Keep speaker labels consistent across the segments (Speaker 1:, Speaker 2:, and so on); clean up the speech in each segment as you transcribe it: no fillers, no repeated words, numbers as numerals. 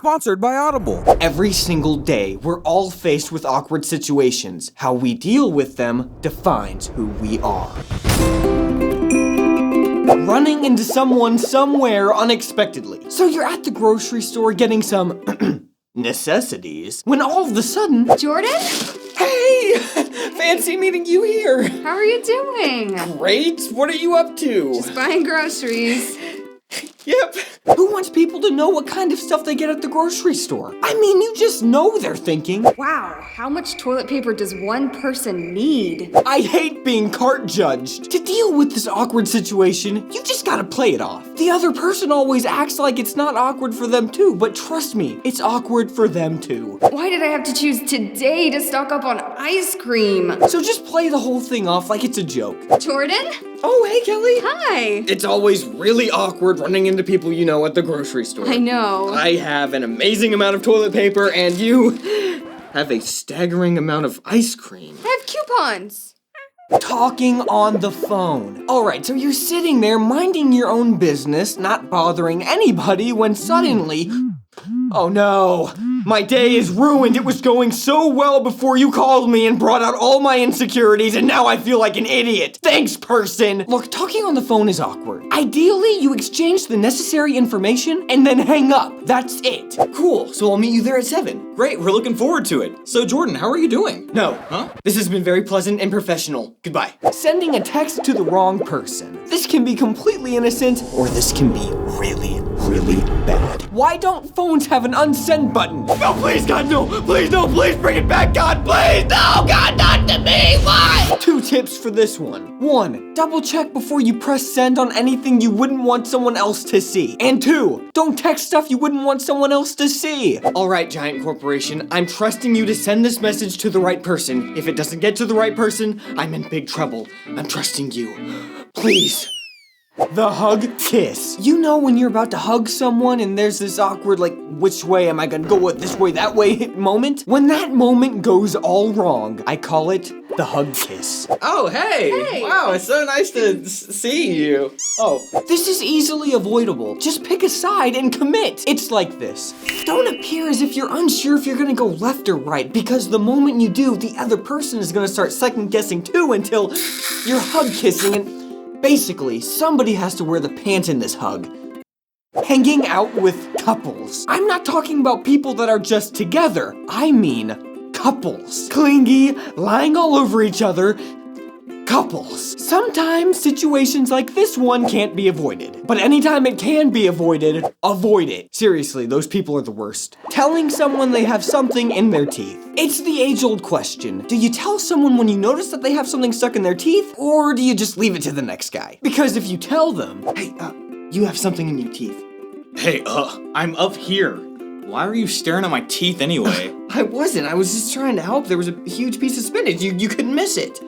Speaker 1: Sponsored by Audible.
Speaker 2: Every single day, we're all faced with awkward situations. How we deal with them defines who we are. Running into someone somewhere unexpectedly. So you're at the grocery store getting some necessities when all of a sudden...
Speaker 3: Jordan?
Speaker 2: Hey! Fancy meeting you here.
Speaker 3: How are you doing?
Speaker 2: Great. What are you up to?
Speaker 3: Just buying groceries.
Speaker 2: Yep. Who wants people to know what kind of stuff they get at the grocery store? I mean, you just know they're thinking.
Speaker 3: Wow, how much toilet paper does one person need?
Speaker 2: I hate being cart judged. To deal with this awkward situation, you just gotta play it off. The other person always acts like it's not awkward for them too, but trust me, it's awkward for them too.
Speaker 3: Why did I have to choose today to stock up on ice cream?
Speaker 2: So just play the whole thing off like it's a joke.
Speaker 3: Jordan?
Speaker 2: Oh, hey, Kelly.
Speaker 3: Hi.
Speaker 2: It's always really awkward running into people you know at the grocery store.
Speaker 3: I know.
Speaker 2: I have an amazing amount of toilet paper, and you have a staggering amount of ice cream.
Speaker 3: I have coupons.
Speaker 2: Talking on the phone. Alright, so you're sitting there minding your own business, not bothering anybody, when suddenly... Oh no, my day is ruined. It was going so well before you called me and brought out all my insecurities, and now I feel like an idiot. Thanks, person. Look, talking on the phone is awkward. Ideally, you exchange the necessary information and then hang up. That's it. Cool, so I'll meet you there at 7.
Speaker 1: Great, we're looking forward to it. So Jordan, how are you doing?
Speaker 2: No.
Speaker 1: Huh?
Speaker 2: This has been very pleasant and professional. Goodbye. Sending a text to the wrong person. This can be completely innocent, or this can be really, really bad. Why don't phones have an unsend button? No, please, God, no. Please, no, please bring it back, God, please. No, God, not to me. Why? 2 tips for this one. 1, double check before you press send on anything you wouldn't want someone else to see. And 2, don't text stuff you wouldn't want someone else to see. All right, Giant Corporation, I'm trusting you to send this message to the right person. If it doesn't get to the right person, I'm in big trouble. I'm trusting you. Please. The hug kiss. You know when you're about to hug someone and there's this awkward, like, which way am I gonna go with, this way, that way moment? When that moment goes all wrong, I call it the hug kiss.
Speaker 1: Oh, hey.
Speaker 3: Hey.
Speaker 1: Wow, it's so nice to see you. Oh,
Speaker 2: This is easily avoidable. Just pick a side and commit. It's like this. Don't appear as if you're unsure if you're gonna go left or right, because the moment you do, the other person is gonna start second guessing too until you're hug kissing and basically, somebody has to wear the pants in this hug. Hanging out with couples. I'm not talking about people that are just together. I mean couples. Clingy, lying all over each other. Couples. Sometimes situations like this one can't be avoided. But anytime it can be avoided, avoid it. Seriously, those people are the worst. Telling someone they have something in their teeth. It's the age-old question. Do you tell someone when you notice that they have something stuck in their teeth, or do you just leave it to the next guy? Because if you tell them, hey, you have something in your teeth.
Speaker 1: hey, I'm up here. Why are you staring at my teeth anyway?
Speaker 2: I wasn't. I was just trying to help. There was a huge piece of spinach. You couldn't miss it.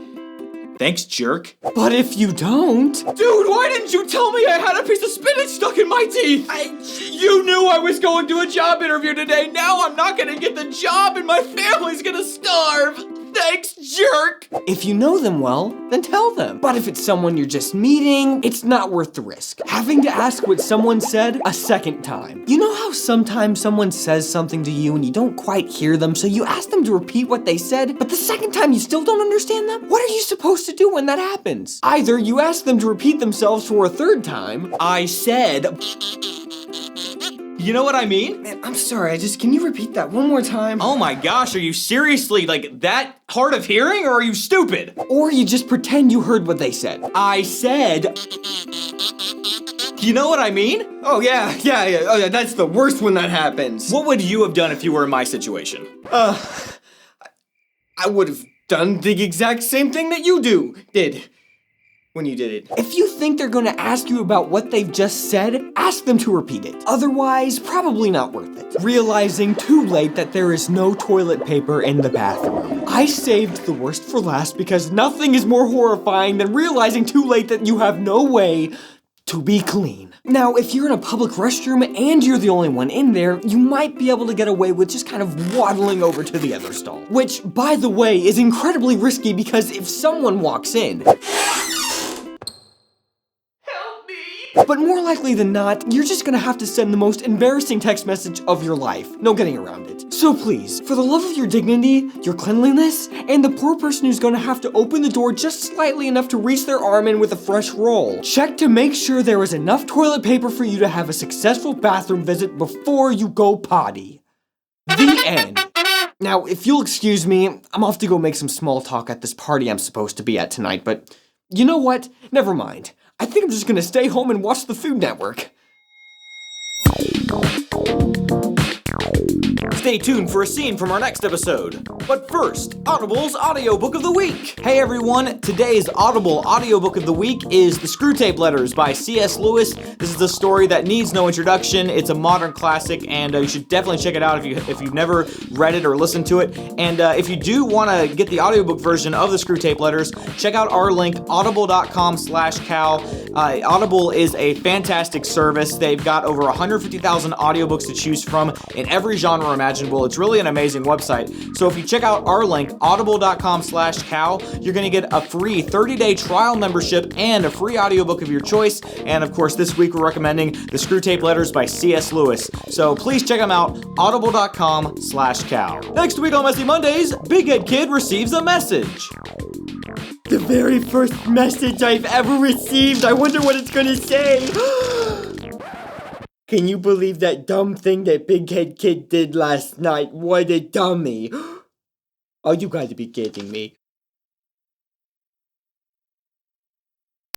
Speaker 1: Thanks, jerk.
Speaker 2: But if you don't...
Speaker 1: Dude, why didn't you tell me I had a piece of spinach stuck in my teeth? You knew I was going to a job interview today. Now I'm not gonna get the job and my family's gonna starve. Thanks, jerk.
Speaker 2: If you know them well, then tell them. But if it's someone you're just meeting, it's not worth the risk. Having to ask what someone said a second time. You know how sometimes someone says something to you and you don't quite hear them, so you ask them to repeat what they said, but the second time you still don't understand them? What are you supposed to do when that happens? Either you ask them to repeat themselves for a third time. I said...
Speaker 1: You know what I mean?
Speaker 2: Man, I'm sorry, can you repeat that one more time?
Speaker 1: Oh my gosh, are you seriously, like, that hard of hearing, or are you stupid?
Speaker 2: Or you just pretend you heard what they said. I said...
Speaker 1: You know what I mean?
Speaker 2: Oh, yeah. Oh, yeah, that's the worst when that happens.
Speaker 1: What would you have done if you were in my situation?
Speaker 2: I would have done the exact same thing that you did. When you did it. If you think they're gonna ask you about what they've just said, ask them to repeat it. Otherwise, probably not worth it. Realizing too late that there is no toilet paper in the bathroom. I saved the worst for last because nothing is more horrifying than realizing too late that you have no way to be clean. Now, if you're in a public restroom and you're the only one in there, you might be able to get away with just kind of waddling over to the other stall. Which, by the way, is incredibly risky because if someone walks in, But more likely than not, you're just gonna have to send the most embarrassing text message of your life. No getting around it. So please, for the love of your dignity, your cleanliness, and the poor person who's gonna have to open the door just slightly enough to reach their arm in with a fresh roll, check to make sure there is enough toilet paper for you to have a successful bathroom visit before you go potty. The end. Now, if you'll excuse me, I'm off to go make some small talk at this party I'm supposed to be at tonight, but you know what? Never mind. I think I'm just gonna stay home and watch the Food Network. Stay tuned for a scene from our next episode. But first, Audible's Audiobook of the Week. Hey everyone, today's Audible Audiobook of the Week is The Screwtape Letters by C.S. Lewis. This is a story that needs no introduction. It's a modern classic, and you should definitely check it out if you've never read it or listened to it. And if you do want to get the audiobook version of The Screwtape Letters, check out our link, audible.com/cow. Audible is a fantastic service. They've got over 150,000 audiobooks to choose from in every genre imaginable. It's really an amazing website. So if you check out our link, audible.com/cow, you're going to get a free 30-day trial membership and a free audiobook of your choice. And of course, this week we're recommending The Screwtape Letters by C.S. Lewis. So please check them out, audible.com/cow. Next week on Messy Mondays, Big Head Kid receives a message. The very first message I've ever received. I wonder what it's gonna say. Can you believe that dumb thing that Big Head Kid did last night? What a dummy. Oh, you gotta be kidding me.